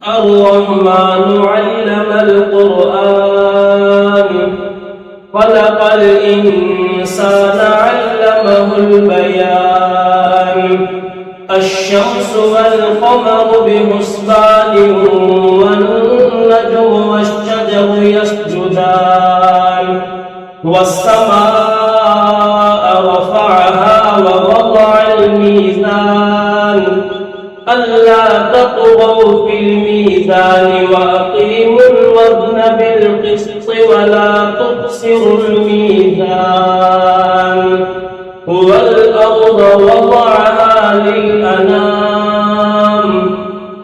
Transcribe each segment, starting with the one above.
الرحمن علم القرآن خلق الإنسان علمه البيان الشمس والقمر بحسبان والنجم والشجر يسجدان والسماء رفعها ووضع الميزان ألا تطغوا في الميزان وأقيموا الوزن بالقسط ولا تخسروا الميزان والأرض وضعها للأنام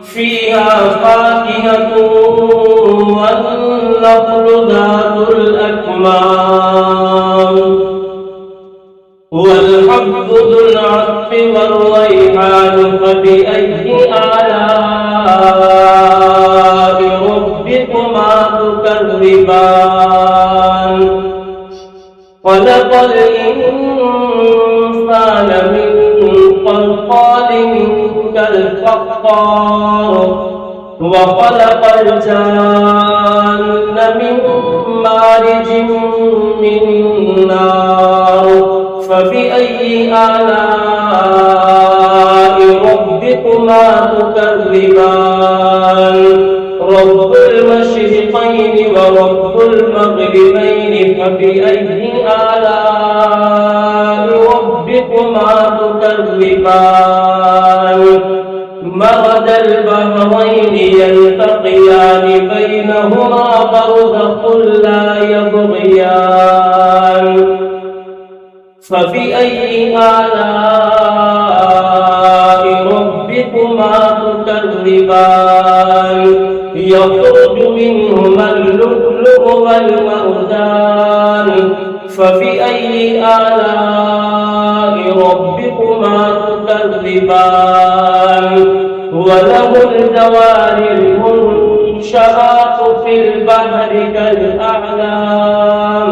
فيها فاكهة والنخل ذات الأكمام والحب ذو العصف والريحان فبأي آلاء ربكما تكذبان خلق الإنسان من صلصال كالفخار وخلق الجان من مارج من نار فبأي آلاء ربكما تكذبان رب المشرقين ورب المغربين فبأي آلاء ربكما تكذبان مرج البحرين يلتقيان بينهما برزخ لا يبغيان فبأي آلاء ربكما تكذبان يخرج منهما اللؤلؤ والمرجان فبأي آلاء ربكما تكذبان وله الجوار المنشآت في البحر كالأعلام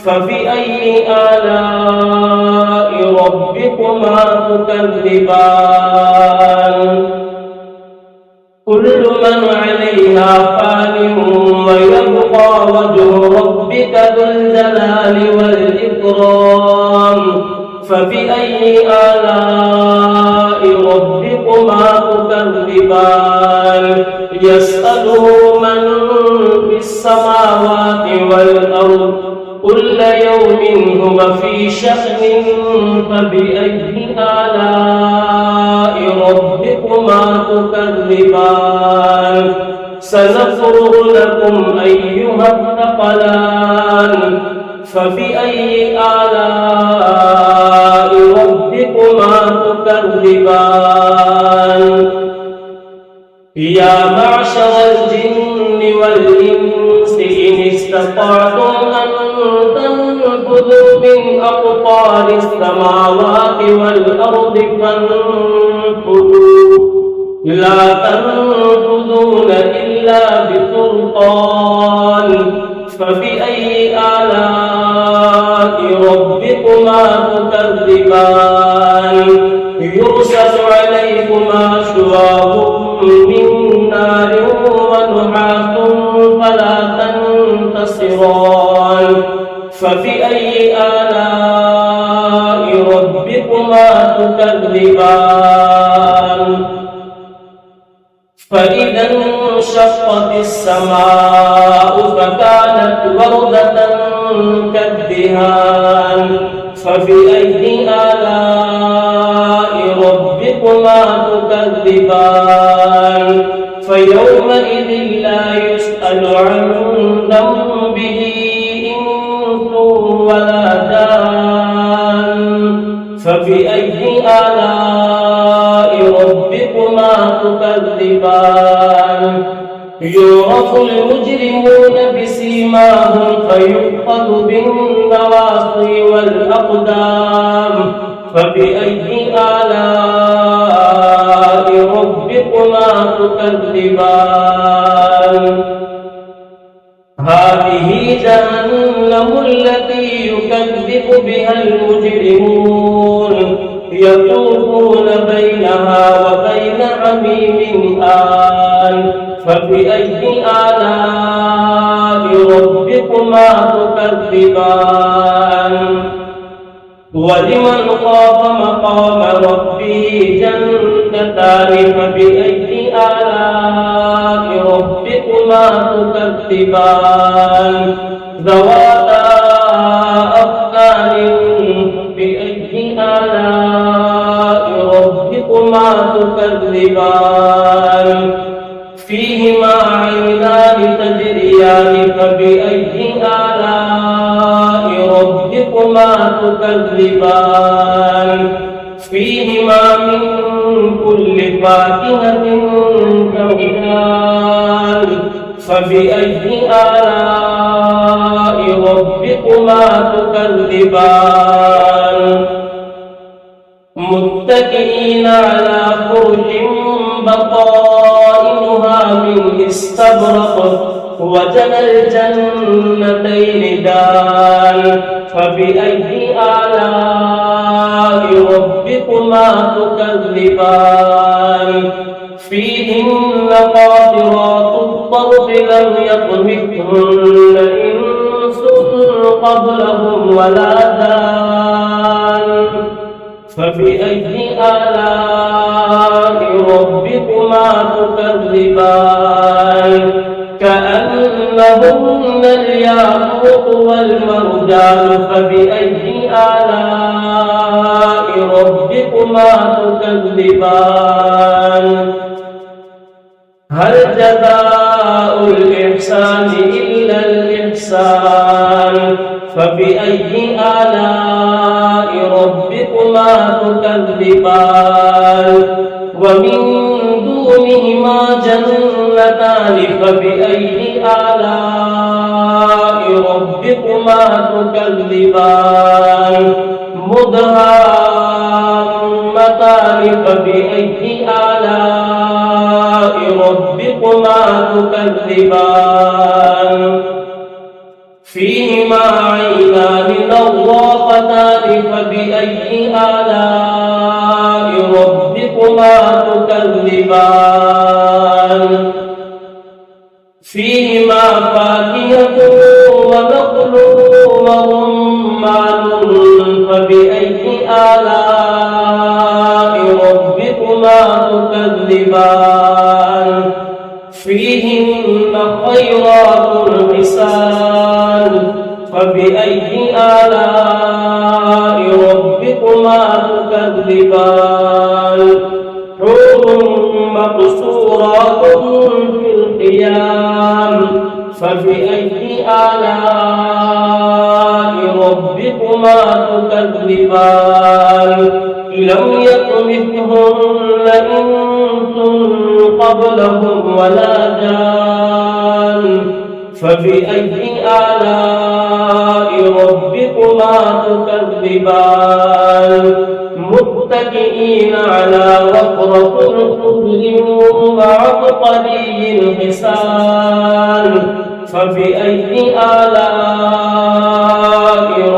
فبأي آلاء ربكما تكذبان كل من عليها فان ويبقى وجه ربك ذو الجلال والإكرام فبأي آلاء ربكما تكذبان يسأله من في السماوات والأرض كل يوم هو في شأن فبأي آلاء ربكما تكذبان سنفرغ لكم أيها الثقلان فبأي آلاء ربكما تكذبان يا معشر الجن والإنس إن استطعتم أن تنفذوا من أقطار السماوات والأرض فانفذوا لا تنفذون إلا بسلطان فبأي آلاء ربكما تكذبان يرسل عليكما شواظ من نار ونحاس فلا تنتصران فبأي آلاء ربكما تكذبان فإذا انشقت السماء فكانت وردة كالدهان فبأي آلاء ربكما تكذبان فيومئذ لا يسأل عن ذنبه إنس ولا جان فبأي آلاء ربكما تكذبان يعرف المجرمون بسيماهم فيؤخذ بالنواصي والأقدام فبأي آلاء ربكما تكذبان هذه جهنم التي يكذب بها المجرمون يطوفون بينها وبين حميم آن فبأي آلاء ربكما تكذبان ولمن خاف مقام ربه جنتان فبأي آلاء ربكما تكذبان ذواتا أفنان فبأي آلاء ربكما تكذبان فيهما عينان تجريان فبأي آلاء ربكما تكذبان فيهما من كل فاكهة زوجان فبأي آلاء ربكما تكذبان متكئين على فرش بطائنها من استبرق وجنى الجنتين دان فبأي آلاء ربكما تكذبان فيهن قاصرات الطرف لم يطمثهن إنس قبلهم ولا جان فبأي آلاء ربكما تكذبان كأنهن الياقوت والمرجان فبأي آلاء ربكما تكذبان هل جزاء الإحسان إلا الإحسان فبأي آلاء ربكما تكذبان ومن دونهما جنتان فبأي آلاء ربكما تكذبان مدهامتان فبأي آلاء ربكما تكذبان فيهما عينان نضاختان فبأي آلاء ربكما تكذبان فيهما فاكهة ونخل ورمان فبأي آلاء ربكما تكذبان فيهن خيرات حسان فبأي آلاء ربكما تكذبان حور مقصورات في الخيام فبأي آلاء ربكما تكذبان لم يطمثهن إنس قبلهم ولا جان فبأي آلاء ربكما تكذبان متكئين على رفرف خضر وعبقري حسان فبأي آلاء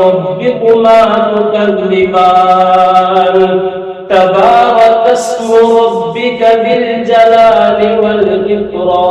ربكما تكذبان تبارك اسم ربك ذي الجلال والإكرام